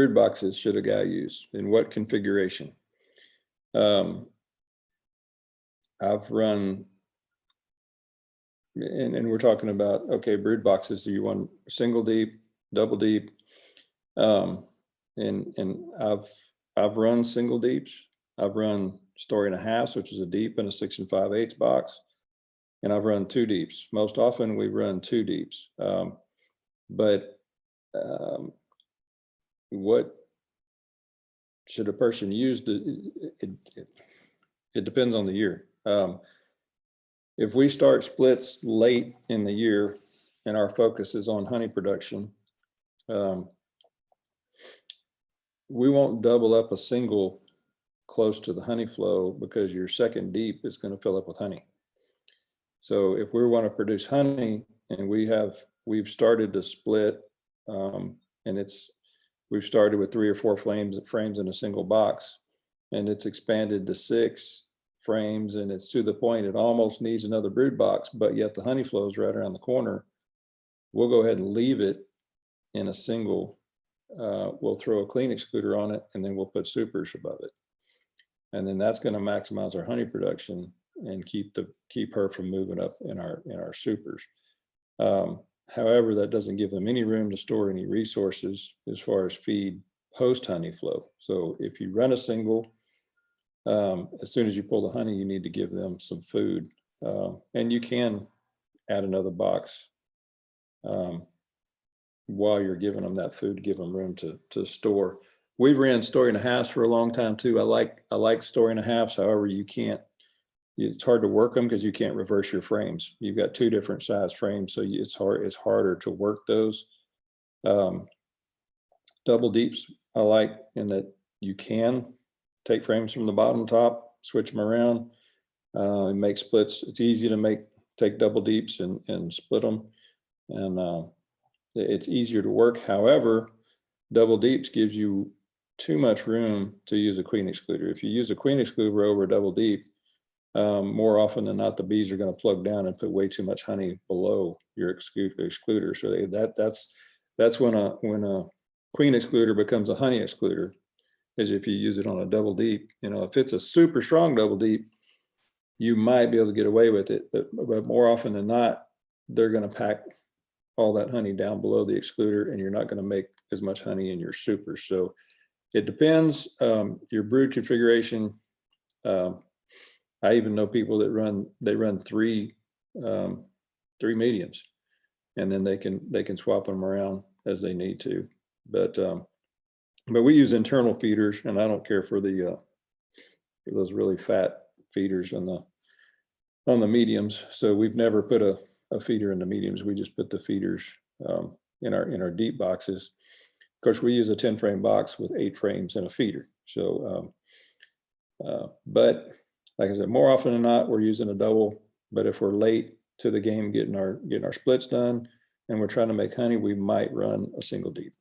brood boxes should a guy use? In what configuration? I've run, and we're talking about, okay, brood boxes, do you want single deep, double deep? And I've run single deeps. I've run story and a half, which is a deep and a 6 5/8 box. And I've run 2 deeps. Most often we run 2 deeps. But what should a person use? It depends on the year. If we start splits late in the year and our focus is on honey production, we won't double up a single close to the honey flow because your second deep is going to fill up with honey. So if we want to produce honey and we've started to split, and we've started with 3 or 4 frames in a single box, and it's expanded to 6 frames, and it's to the point it almost needs another brood box, but yet the honey flow is right around the corner, we'll go ahead and leave it in a single. We'll throw a clean excluder on it, and then we'll put supers above it. And then that's going to maximize our honey production and keep her from moving up in our supers. However, that doesn't give them any room to store any resources as far as feed post honey flow. So if you run a single, as soon as you pull the honey, you need to give them some food, and you can add another box while you're giving them that food to give them room to store. We ran story and a half for a long time too. I like story and a half. However, it's hard to work them because you can't reverse your frames. You've got 2 different size frames, so it's harder to work those. Double deeps I like in that you can take frames from the bottom top, switch them around, and make splits. It's easy to take double deeps and split them, and it's easier to work. However, double deeps gives you too much room to use a queen excluder. If you use a queen excluder over a double deep, more often than not, the bees are going to plug down and put way too much honey below your excluder. So that's when a queen excluder becomes a honey excluder, is if you use it on a double deep. If it's a super strong double deep, you might be able to get away with it, but more often than not, they're going to pack all that honey down below the excluder, and you're not going to make as much honey in your supers. So it depends. Your brood configuration. I even know people that run 3 mediums, and then they can swap them around as they need to. But we use internal feeders, and I don't care for those really fat feeders on the mediums. So we've never put a feeder in the mediums. We just put the feeders in our deep boxes. Of course, we use a 10 frame box with 8 frames and a feeder. So, but like I said, more often than not, we're using a double. But if we're late to the game getting our splits done and we're trying to make honey, we might run a single deep.